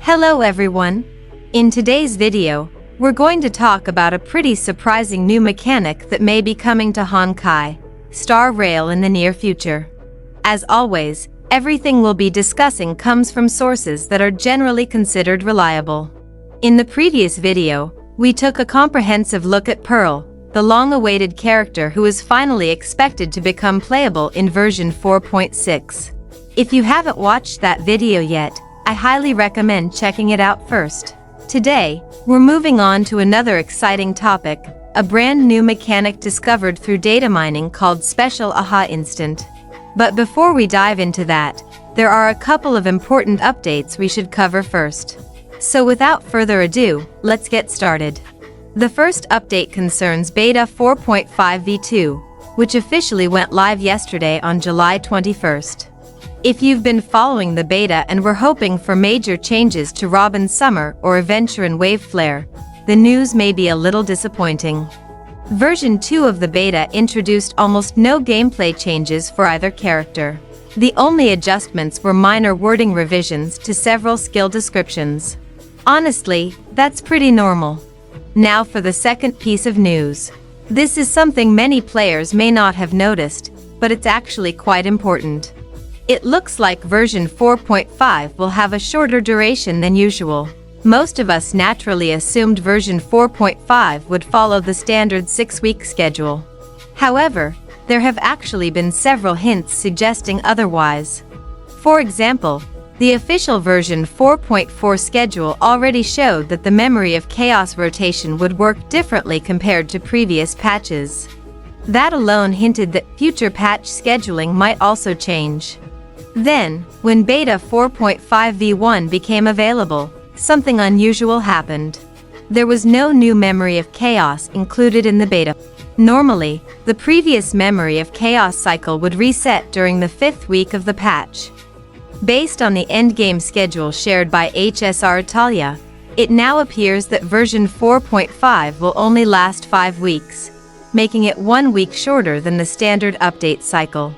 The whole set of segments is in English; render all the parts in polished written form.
Hello everyone! In today's video, we're going to talk about a pretty surprising new mechanic that may be coming to Honkai starrail in the near future. As always, everything we'll be discussing comes from sources that are generally considered reliable. In the previous video, we took a comprehensive look at Pearl, the long-awaited character who is finally expected to become playable in version 4.6. If you haven't watched that video yet, I highly recommend checking it out first. Today, we're moving on to another exciting topic, a brand new mechanic discovered through data mining called Special Aha Instant. But before we dive into that, there are a couple of important updates we should cover first. So without further ado, let's get started. The first update concerns Beta 4.5 v2, which officially went live yesterday on July 21st. If you've been following the beta and were hoping for major changes to Robin Summer or Aventurin Wave Flare, the news may be a little disappointing. Version 2 of the beta introduced almost no gameplay changes for either character. The only adjustments were minor wording revisions to several skill descriptions. Honestly, that's pretty normal. Now for the second piece of news. This is something many players may not have noticed, but it's actually quite important. It looks like version 4.5 will have a shorter duration than usual. Most of us naturally assumed version 4.5 would follow the standard 6-week schedule. However, there have actually been several hints suggesting otherwise. For example, the official version 4.4 schedule already showed that the Memory of Chaos rotation would work differently compared to previous patches. That alone hinted that future patch scheduling might also change. Then, when Beta 4.5 v1 became available, something unusual happened. There was no new Memory of Chaos included in the beta. Normally, the previous Memory of Chaos cycle would reset during the 5th week of the patch. Based on the endgame schedule shared by HSR Italia, it now appears that version 4.5 will only last 5 weeks, making it 1 week shorter than the standard update cycle.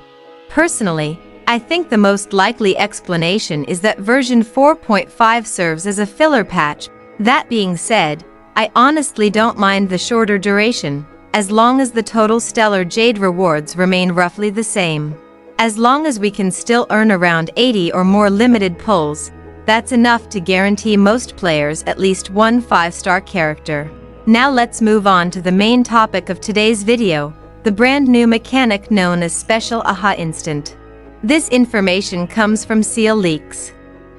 Personally, I think the most likely explanation is that version 4.5 serves as a filler patch. That being said, I honestly don't mind the shorter duration, as long as the total Stellar Jade rewards remain roughly the same. As long as we can still earn around 80 or more limited pulls, that's enough to guarantee most players at least one 5-star character. Now let's move on to the main topic of today's video, the brand new mechanic known as Special Aha Instant. This information comes from Seal Leaks.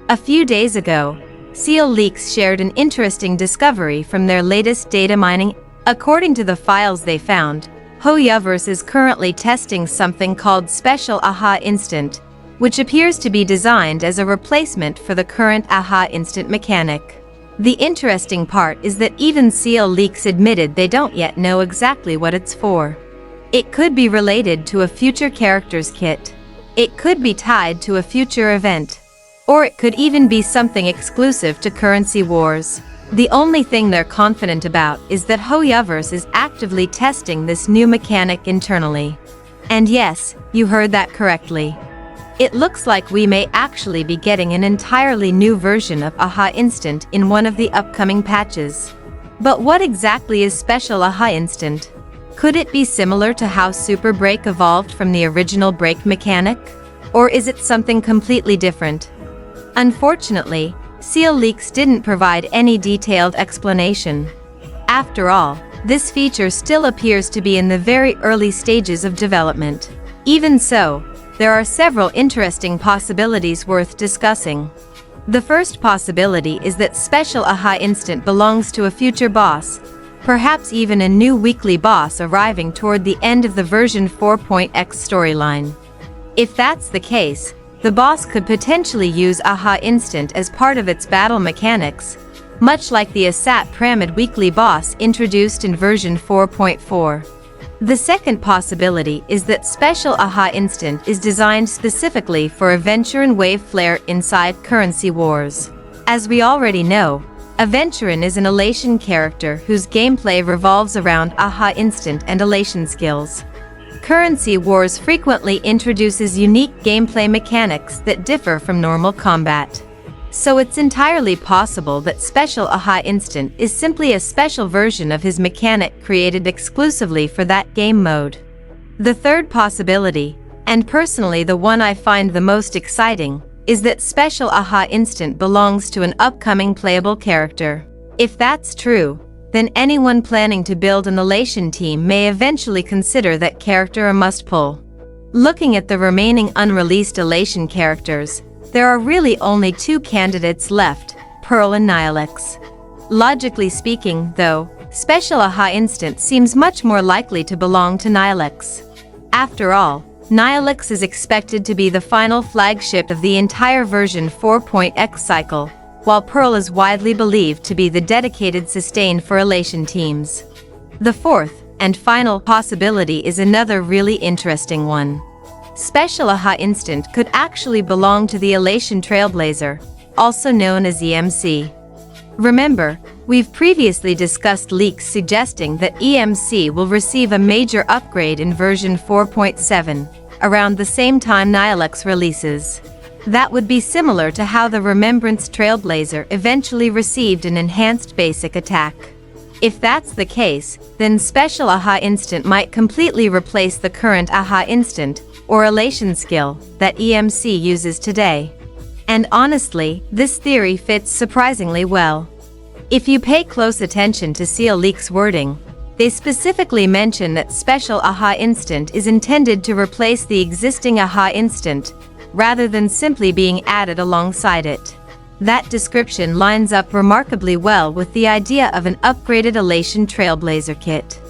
A few days ago, Seal Leaks shared an interesting discovery from their latest data mining. According to the files they found, Hoyoverse is currently testing something called Special Aha Instant, which appears to be designed as a replacement for the current Aha Instant mechanic. The interesting part is that even Seal Leaks admitted they don't yet know exactly what it's for. It could be related to a future character's kit. It could be tied to a future event. Or it could even be something exclusive to Currency Wars. The only thing they're confident about is that Hoyoverse is actively testing this new mechanic internally. And yes, you heard that correctly. It looks like we may actually be getting an entirely new version of Aha Instant in one of the upcoming patches. But what exactly is Special Aha Instant? Could it be similar to how Super Break evolved from the original break mechanic? Or is it something completely different? Unfortunately, Seal Leaks didn't provide any detailed explanation. After all, this feature still appears to be in the very early stages of development. Even so, there are several interesting possibilities worth discussing. The first possibility is that Special Aha Instant belongs to a future boss, perhaps even a new weekly boss arriving toward the end of the version 4.x storyline. If that's the case, the boss could potentially use Aha Instant as part of its battle mechanics, much like the Asat Pyramid weekly boss introduced in version 4.4. The second possibility is that Special Aha Instant is designed specifically for Aventurin Wave Flare inside Currency Wars. As we already know, Aventurin is an elation character whose gameplay revolves around Aha Instant and elation skills. Currency Wars frequently introduces unique gameplay mechanics that differ from normal combat. So it's entirely possible that Special Aha Instant is simply a special version of his mechanic created exclusively for that game mode. The third possibility, and personally the one I find the most exciting, is that Special Aha Instant belongs to an upcoming playable character. If that's true, then anyone planning to build an Elation team may eventually consider that character a must-pull. Looking at the remaining unreleased Elation characters, there are really only two candidates left, Pearl and Nihilix. Logically speaking, though, Special Aha Instant seems much more likely to belong to Nihilix. After all, Nihilix is expected to be the final flagship of the entire version 4.x cycle, while Pearl is widely believed to be the dedicated sustain for Elation teams. The fourth, and final possibility is another really interesting one. Special Aha Instant could actually belong to the Elation Trailblazer, also known as EMC. Remember, we've previously discussed leaks suggesting that EMC will receive a major upgrade in version 4.7, around the same time Nihilix releases. That would be similar to how the Remembrance Trailblazer eventually received an enhanced basic attack. If that's the case, then Special Aha Instant might completely replace the current Aha Instant, or Elation skill, that EMC uses today. And honestly, this theory fits surprisingly well. If you pay close attention to Seal Leak's wording, they specifically mention that Special Aha Instant is intended to replace the existing Aha Instant, rather than simply being added alongside it. That description lines up remarkably well with the idea of an upgraded Elation Trailblazer kit.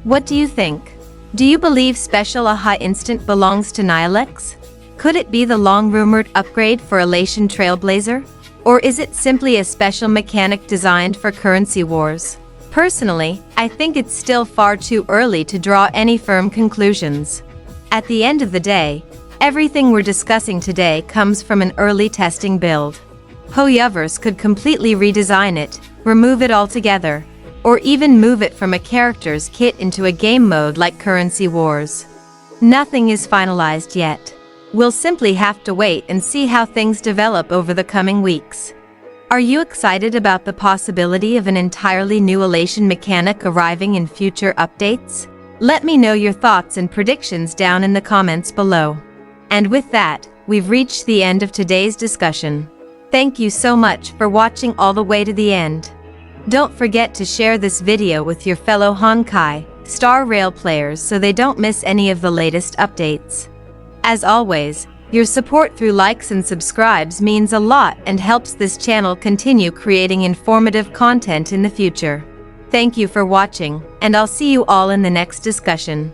What do you think? Do you believe Special Aha Instant belongs to Nihilix? Could it be the long-rumored upgrade for Elation Trailblazer? Or is it simply a special mechanic designed for currency wars? Personally, I think it's still far too early to draw any firm conclusions. At the end of the day, everything we're discussing today comes from an early testing build. Hoyoverse could completely redesign it, remove it altogether, or even move it from a character's kit into a game mode like Currency Wars. Nothing is finalized yet. We'll simply have to wait and see how things develop over the coming weeks. Are you excited about the possibility of an entirely new Elation mechanic arriving in future updates? Let me know your thoughts and predictions down in the comments below. And with that, we've reached the end of today's discussion. Thank you so much for watching all the way to the end. Don't forget to share this video with your fellow Honkai, starrail players so they don't miss any of the latest updates. As always, your support through likes and subscribes means a lot and helps this channel continue creating informative content in the future. Thank you for watching, and I'll see you all in the next discussion.